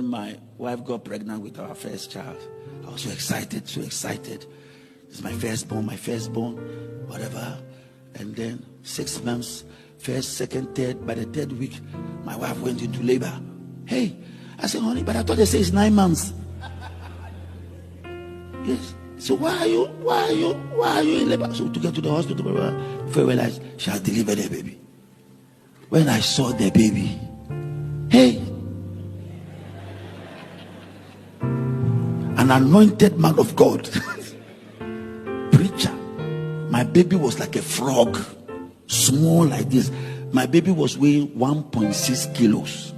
My wife got pregnant with our first child. I was so excited, so excited. It's my firstborn, whatever. And then 6 months, first, second, third. By the third week, my wife went into labor. Hey, I said, honey, but I thought they say it's 9 months. Yes. So why are you in labor? So to get to the hospital, before I realized she had delivered a baby. When I saw the baby, hey, an anointed man of God, preacher. My baby was like a frog, small like this. My baby was weighing 1.6 kilos.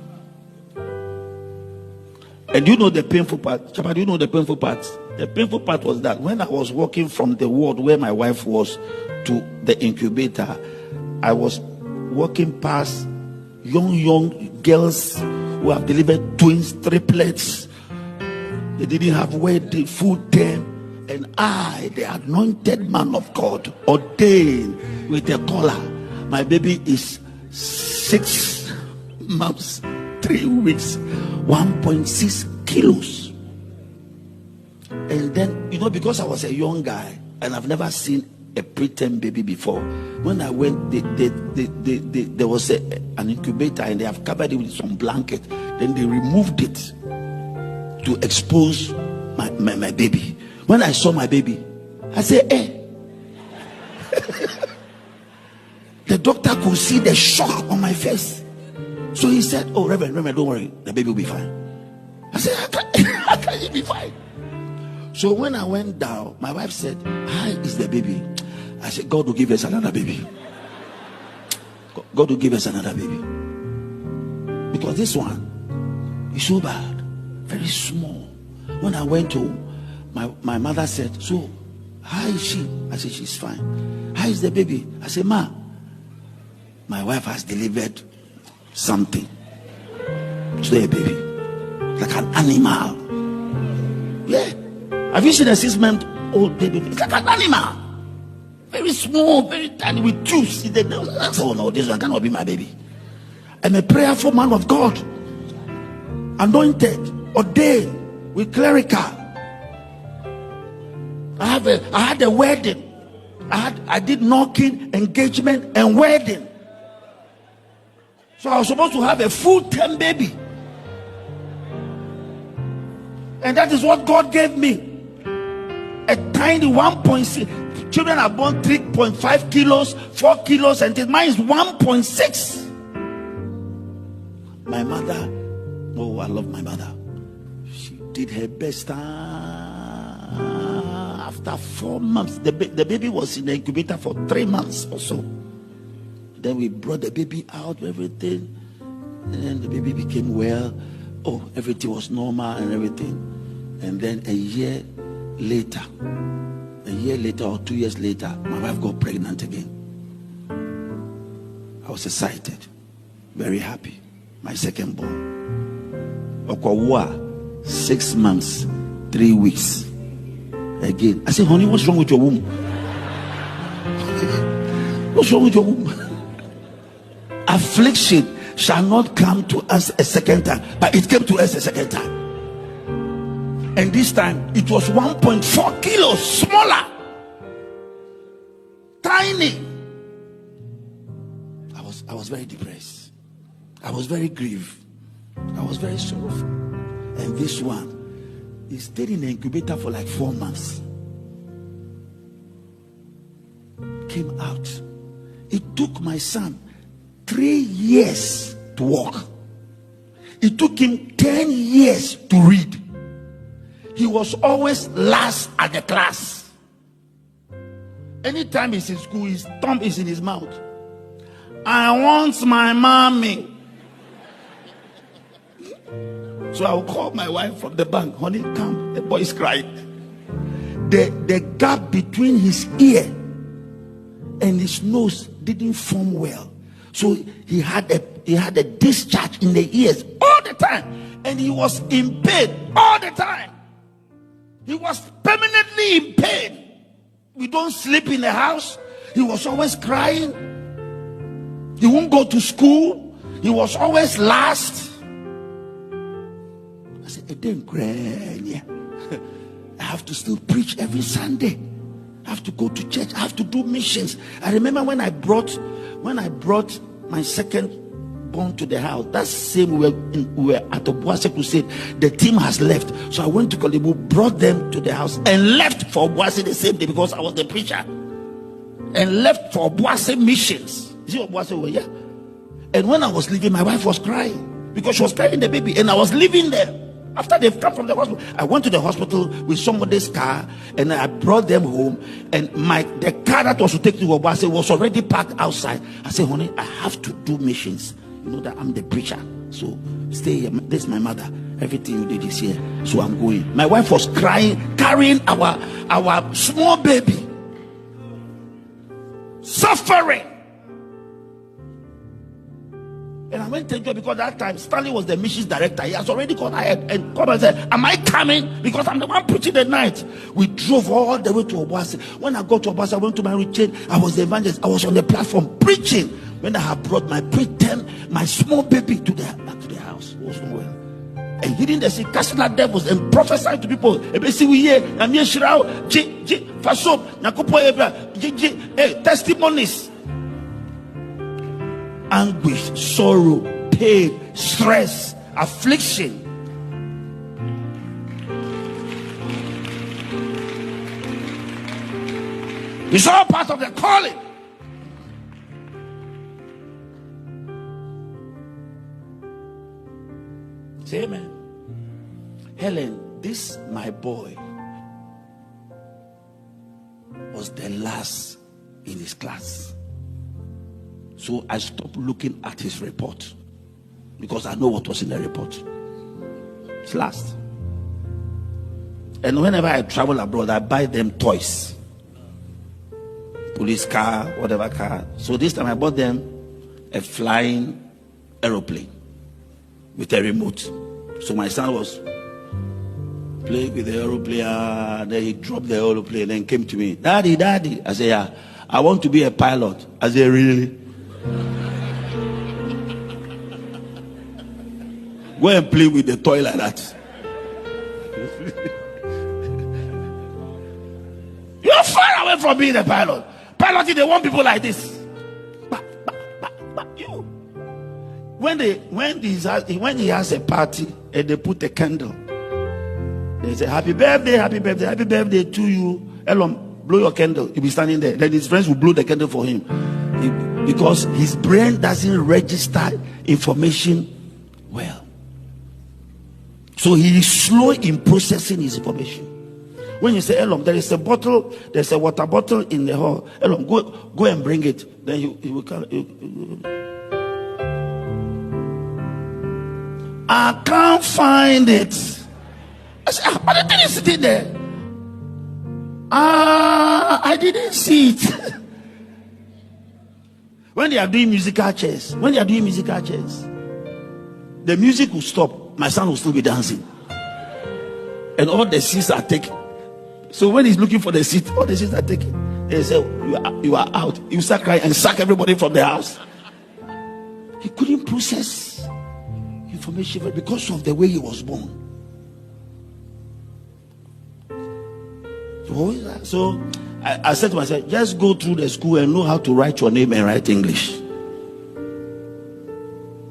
And you know the painful part? Chapa, do you know the painful part? The painful part was that when I was walking from the ward where my wife was to the incubator, I was walking past young girls who have delivered twins, triplets. They didn't have where the food there. And I, the anointed man of God, ordained with a collar. My baby is 6 months, 3 weeks, 1.6 kilos. And then, you know, because I was a young guy and I've never seen a preterm baby before, when I went, there was an incubator and they have covered it with some blanket. Then they removed it to expose my baby. When I saw my baby, I said, hey. The doctor could see the shock on my face. So he said, oh, Reverend, don't worry, the baby will be fine. I said, how can he be fine? So when I went down, my wife said, how is the baby? I said, God will give us another baby. God will give us another baby. Because this one is so bad, very small. When I went home, my mother said, so how is she? I said, she's fine. How is the baby? I said, ma, my wife has delivered something to the baby, like an animal. Yeah. Have you seen a 6-month-old baby? It's like an animal. Very small, very tiny, with tubes. Oh no, this one cannot be my baby. I'm a prayerful man of God, anointed, ordained, with clerical. I had a wedding. I did knocking, engagement, and wedding. So I was supposed to have a full-term baby. And that is what God gave me. A tiny 1.6. Children are born 3.5 kilos, 4 kilos, and mine is 1.6. My mother, oh, I love my mother. She did her best. After 4 months, the baby was in the incubator for 3 months or so. Then we brought the baby out, everything, and then the baby became well. Oh, everything was normal and everything. And then a year later or 2 years later, my wife got pregnant again. I was excited, very happy. My second born. Okwawa, 6 months, 3 weeks. Again, I said, honey, what's wrong with your womb? What's wrong with your womb? Affliction shall not come to us a second time, but it came to us a second time. And this time it was 1.4 kilos smaller, tiny. I was very depressed. I was very grieved. I was very sorrowful. And this one, he stayed in the incubator for like 4 months. Came out. It took my son 3 years to walk. It took him 10 years to read. He was always last at the class. Anytime he's in school, his thumb is in his mouth. I want my mommy. So I'll call my wife from the bank. Honey, come. The boy is crying. The gap between his ear and his nose didn't form well. So he had a discharge in the ears all the time. And he was in pain all the time. He was permanently in pain. We don't sleep in the house. He was always crying. He won't go to school. He was always last. it didn't cry. I have to still preach every Sunday. I have to go to church. I have to do missions. I remember when I brought my second born to the house. That same we were at the Obuasi crusade. The team has left, so I went to Kolebu, brought them to the house, and left for Obuasi the same day because I was the preacher, and left for Obuasi missions. You see Obuasi over here? And when I was leaving, my wife was crying because she was carrying the baby, and I was leaving there. After they've come from the hospital, I went to the hospital with somebody's car, and I brought them home. And the car that was to take to Obuasi was already parked outside. I said, honey, I have to do missions. You know that I'm the preacher, so stay here. This is my mother. Everything you did is here, so I'm going. My wife was crying, carrying our small baby, suffering. And I went to enjoy because that time Stanley was the missions director. He has already gone ahead and come and said, am I coming? Because I'm the one preaching the night. We drove all the way to Obuasi. When I got to Obuasi, I went to my retreat. I was the evangelist. I was on the platform preaching. When I have brought my small baby back to the house, it was nowhere. And healing the sick, casting out devils, and prophesying to people. Testimonies. Anguish, sorrow, pain, stress, affliction. It's all part of the calling. Say amen. Helen, this my boy was the last in his class. So I stopped looking at his report because I know what was in the report. It's last. And whenever I travel abroad, I buy them toys. Police car, whatever car. So this time I bought them a flying aeroplane with a remote. So my son was playing with the aeroplane. Then he dropped the aeroplane and came to me. Daddy. I said, yeah, I want to be a pilot. I said, really? Go and play with the toy like that. You're far away from being a pilot. Piloting, they want people like this. You. When he has a party and they put a candle, they say, happy birthday to you. Elon, blow your candle. He'll be standing there. Then his friends will blow the candle for him. Because his brain doesn't register information well. So he is slow in processing his information. When you say, Elon, there is a water bottle in the hall. Elon, go and bring it. Then he will come. I can't find it. I said, but the thing is sitting there. I didn't see it. When they are doing musical chairs, the music will stop. My son will still be dancing. And all the seats are taken. So when he's looking for the seat, all the seats are taken. They say, you are out. You start crying and sack everybody from the house. He couldn't process information because of the way he was born. So I said to myself, just go through the school and know how to write your name and write English.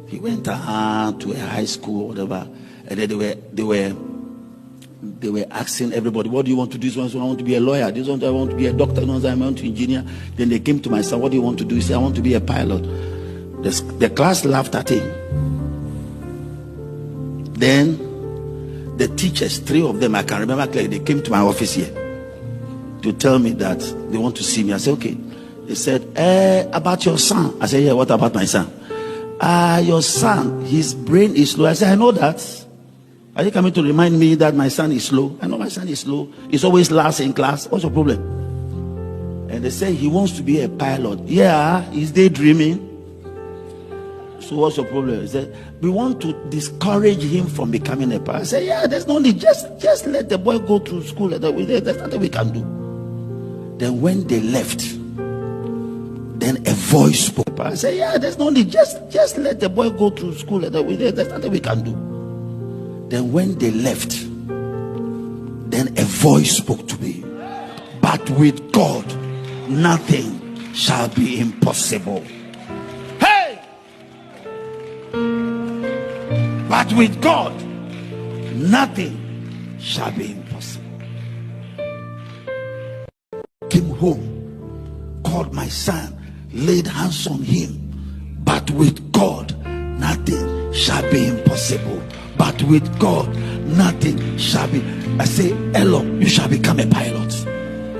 He went to a high school or whatever, and then they were asking everybody, what do you want to do? This one, I want to be a lawyer. This one, I want to be a doctor. This one, I want to be an engineer. Then they came to my son, what do you want to do? He said, I want to be a pilot. The class laughed at him. Then the teachers, 3 of them, I can remember clearly, they came to my office here to tell me that they want to see me. I said, okay. They said, about your son. I said, yeah, what about my son? Your son, his brain is slow. I said, I know that. Are you coming to remind me that my son is slow? I know my son is slow. He's always last in class. What's your problem? And they say he wants to be a pilot. Yeah, he's daydreaming. So what's your problem? He said, we want to discourage him from becoming a pilot. I said, yeah, there's no need. Just let the boy go to school. There's nothing we can do. Then when they left, then a voice spoke. I said, yeah, there's no need. Just let the boy go to school. There's nothing we can do. Then when they left, then a voice spoke to me. But with God, nothing shall be impossible. Hey! But with God, nothing shall be impossible. Came home, called my son, laid hands on him. But with God, nothing shall be impossible. But with God, nothing shall be. I say, Elo, you shall become a pilot.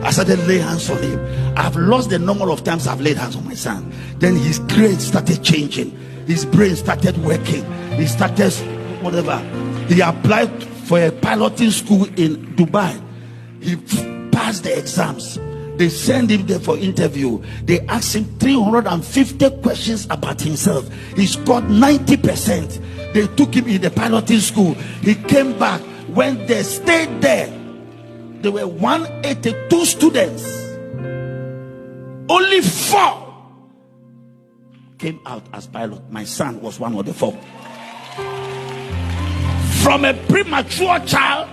I started laying hands on him. I've lost the number of times I've laid hands on my son. Then his grades started changing. His brain started working. He started whatever. He applied for a piloting school in Dubai. He passed the exams. They sent him there for interview. They asked him 350 questions about himself. He scored 90%. They took him in the piloting school. He came back. When they stayed there, there were 182 students. Only 4 came out as pilot. My son was one of the 4. From a premature child.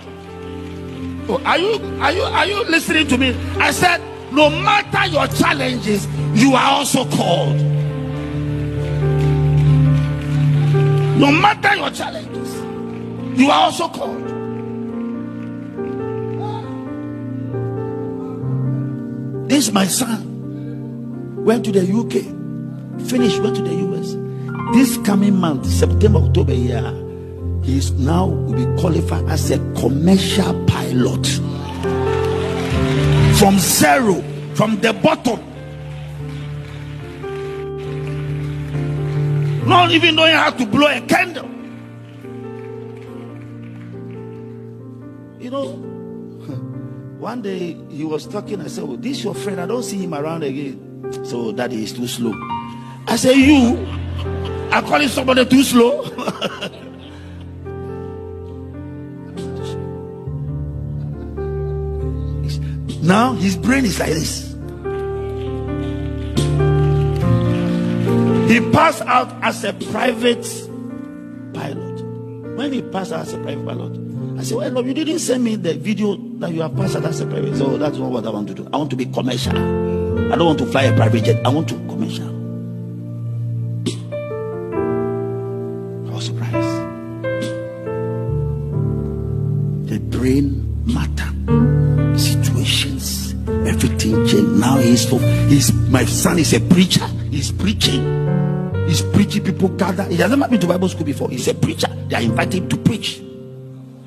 Oh, are you listening to me? I said, no matter your challenges, you are also called. No matter your challenges, you are also called. This my son went to the UK, finished, went to the US. This coming month, September, October, he is now will be qualified as a commercial pilot. From zero, from the bottom. Not even knowing how to blow a candle. You know, one day he was talking. I said, "Oh, this is your friend. I don't see him around again." So daddy is too slow. I said, "You are calling somebody too slow?" Now his brain is like this. He passed out as a private pilot. When he passed out as a private pilot, I said, "Well, you didn't send me the video that you have passed out as a private." So that's not what I want to do. I want to be commercial. I don't want to fly a private jet. I want to be commercial. I was surprised. The brain matter. Situations, everything changed. Now my son is a preacher. He's preaching. He's preaching. People gather. He hasn't been to Bible school before. He's a preacher. They are invited to preach,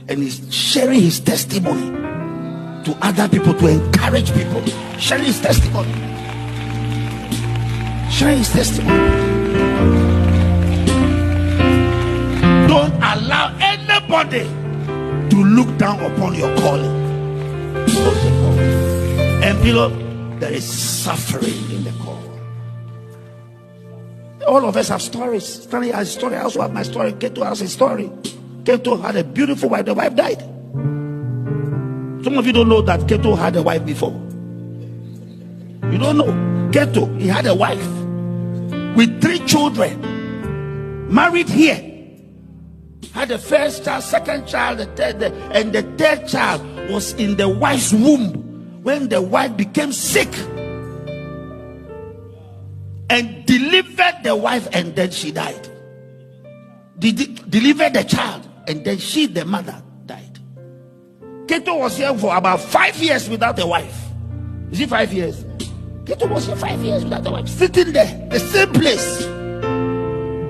and he's sharing his testimony to other people, to encourage people. Sharing his testimony. Sharing his testimony. Don't allow anybody to look down upon your calling. And beloved, there is suffering in the call. All of us have stories. Stanley has a story. I also have my story. Keto has a story. Keto had a beautiful wife. The wife died. Some of you don't know that Keto had a wife before. You don't know. Keto, he had a wife with 3 children, married here. Had the first child, second child, the third, and the third child was in the wife's womb when the wife became sick and delivered the wife, and then she died. Delivered the child, and then she, the mother, died. Keto was here for about 5 years without a wife. Is it 5 years? Keto was here 5 years without a wife, sitting there, the same place,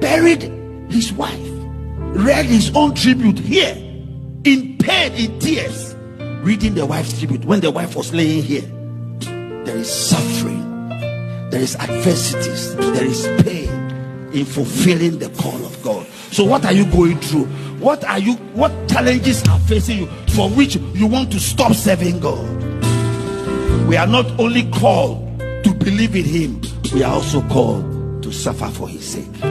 buried his wife, read his own tribute here, in pain, in tears, reading the wife's tribute. When the wife was laying here, there is suffering, there is adversities, there is pain in fulfilling the call of God. So what are you going through? What challenges are facing you for which you want to stop serving God? We are not only called to believe in him, we are also called to suffer for his sake.